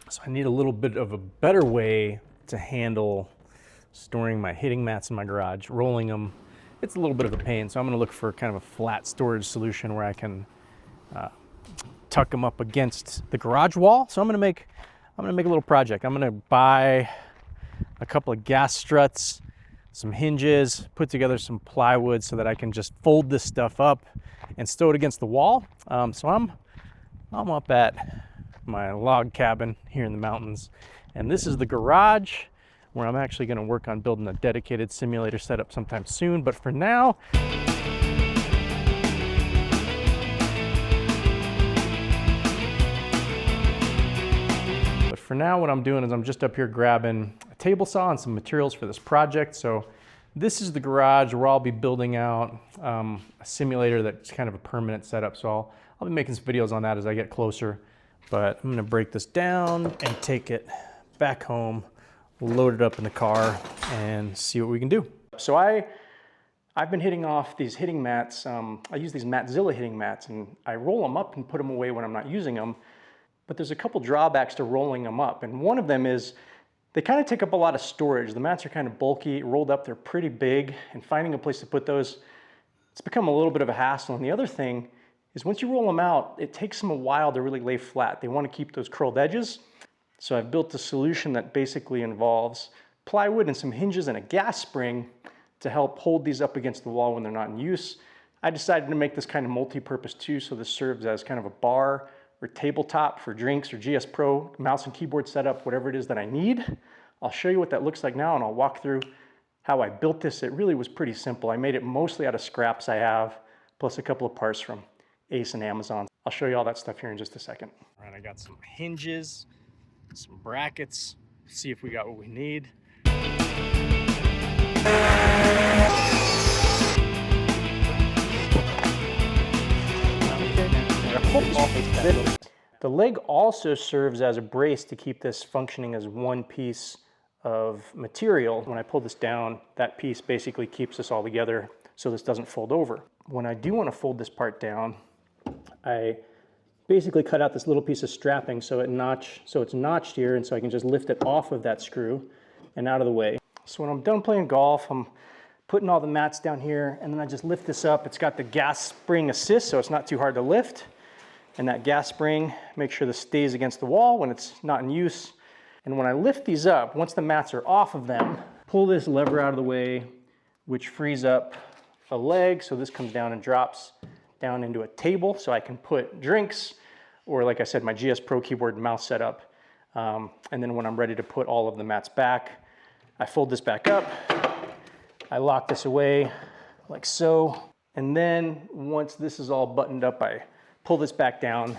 So I need a little bit of a better way to handle storing my hitting mats in my garage, rolling them. It's a little bit of a pain, so I'm gonna look for kind of a flat storage solution where I can tuck them up against the garage wall. So I'm gonna make a little project. I'm gonna buy a couple of gas struts, some hinges, put together some plywood so that I can just fold this stuff up and stow it against the wall. So I'm up at my log cabin here in the mountains, and this is the garage where I'm actually going to work on building a dedicated simulator setup sometime soon. But for now, what I'm doing is I'm just up here grabbing a table saw and some materials for this project. So this is the garage where I'll be building out a simulator that's kind of a permanent setup. So I'll be making some videos on that as I get closer. But I'm gonna break this down and take it back home, load it up in the car, and see what we can do. So I've been hitting off these hitting mats. I use these Matzilla hitting mats, and I roll them up and put them away when I'm not using them. But there's a couple drawbacks to rolling them up, and one of them is they kind of take up a lot of storage. The mats are kind of bulky, rolled up, they're pretty big, and finding a place to put those, it's become a little bit of a hassle. And the other thing is once you roll them out, it takes them a while to really lay flat. They want to keep those curled edges. So I've built a solution that basically involves plywood and some hinges and a gas spring to help hold these up against the wall when they're not in use. I decided to make this kind of multi-purpose too, so this serves as kind of a bar or tabletop for drinks or GS Pro, mouse and keyboard setup, whatever it is that I need. I'll show you what that looks like now, and I'll walk through how I built this. It really was pretty simple. I made it mostly out of scraps I have, plus a couple of parts from Ace and Amazon. I'll show you all that stuff here in just a second. All right, I got some hinges, some brackets, see if we got what we need. The leg also serves as a brace to keep this functioning as one piece of material. When I pull this down, that piece basically keeps this all together so this doesn't fold over. When I do want to fold this part down, I basically cut out this little piece of strapping so it's notched here, and so I can just lift it off of that screw and out of the way. So when I'm done playing golf, I'm putting all the mats down here, and then I just lift this up. It's got the gas spring assist, so it's not too hard to lift. And that gas spring makes sure this stays against the wall when it's not in use. And when I lift these up, once the mats are off of them, pull this lever out of the way, which frees up a leg, so this comes down and drops down into a table so I can put drinks, or like I said, my GS Pro keyboard and mouse setup. And then when I'm ready to put all of the mats back, I fold this back up, I lock this away like so, and then once this is all buttoned up, I pull this back down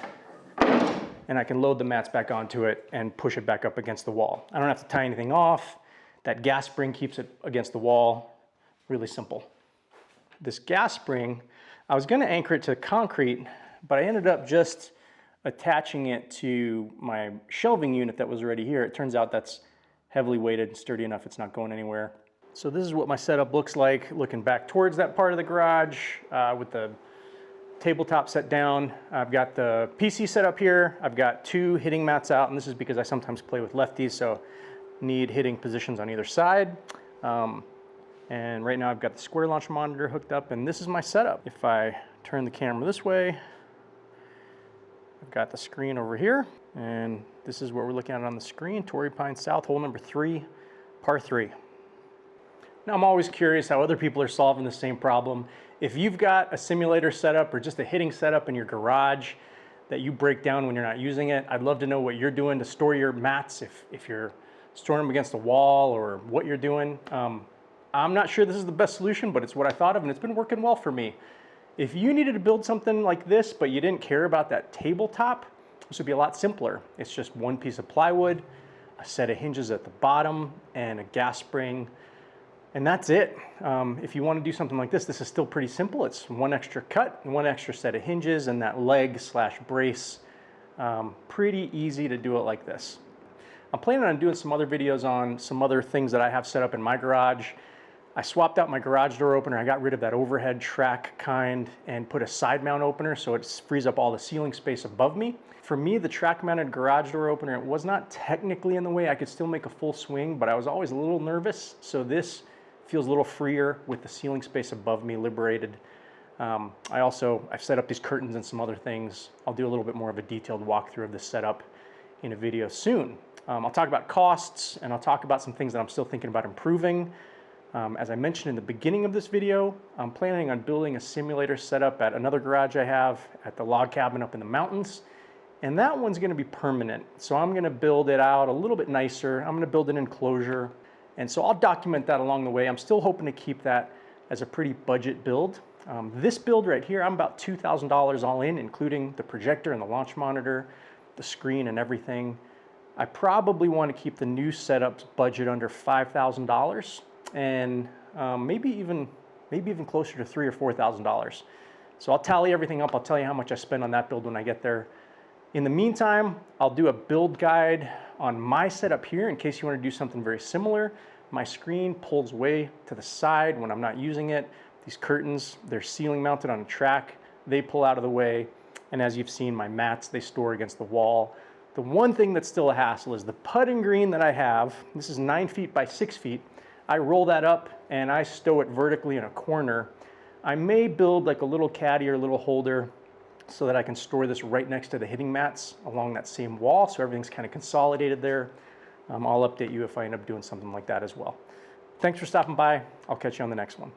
and I can load the mats back onto it and push it back up against the wall. I don't have to tie anything off. That gas spring keeps it against the wall. Really simple. This gas spring, I was gonna anchor it to concrete, but I ended up just attaching it to my shelving unit that was already here. It turns out that's heavily weighted and sturdy enough, it's not going anywhere. So this is what my setup looks like, looking back towards that part of the garage with the tabletop set down. I've got the PC set up here. I've got two hitting mats out, and this is because I sometimes play with lefties, so need hitting positions on either side. And right now I've got the square launcher monitor hooked up, and this is my setup. If I turn the camera this way, I've got the screen over here, and this is what we're looking at on the screen, Torrey Pines South, hole number 3, par 3. Now I'm always curious how other people are solving the same problem. If you've got a simulator setup or just a hitting setup in your garage that you break down when you're not using it, I'd love to know what you're doing to store your mats, if you're storing them against the wall or what you're doing. I'm not sure this is the best solution, but it's what I thought of, and it's been working well for me. If you needed to build something like this, but you didn't care about that tabletop, this would be a lot simpler. It's just one piece of plywood, a set of hinges at the bottom, and a gas spring, and that's it. If you want to do something like this, this is still pretty simple. It's one extra cut, one extra set of hinges, and that leg / brace. Pretty easy to do it like this. I'm planning on doing some other videos on some other things that I have set up in my garage. I swapped out my garage door opener. I got rid of that overhead track kind and put a side mount opener so it frees up all the ceiling space above me. For me, the track mounted garage door opener, it was not technically in the way. I could still make a full swing, but I was always a little nervous. So this feels a little freer with the ceiling space above me liberated. I've set up these curtains and some other things. I'll do a little bit more of a detailed walkthrough of this setup in a video soon. I'll talk about costs, and I'll talk about some things that I'm still thinking about improving. As I mentioned in the beginning of this video, I'm planning on building a simulator setup at another garage I have at the log cabin up in the mountains. And that one's gonna be permanent. So I'm gonna build it out a little bit nicer. I'm gonna build an enclosure. And so I'll document that along the way. I'm still hoping to keep that as a pretty budget build. This build right here, I'm about $2,000 all in, including the projector and the launch monitor, the screen and everything. I probably want to keep the new setup's budget under $5,000 and maybe even closer to $3,000 or $4,000. So I'll tally everything up. I'll tell you how much I spend on that build when I get there. In the meantime, I'll do a build guide on my setup here in case you want to do something very similar. My screen pulls way to the side when I'm not using it. These curtains, they're ceiling mounted on a track. They pull out of the way. And as you've seen, my mats, they store against the wall. The one thing that's still a hassle is the putting green that I have. This is 9 feet by 6 feet. I roll that up and I stow it vertically in a corner. I may build like a little caddy or a little holder so that I can store this right next to the hitting mats along that same wall, so everything's kind of consolidated there. I'll update you if I end up doing something like that as well. Thanks for stopping by. I'll catch you on the next one.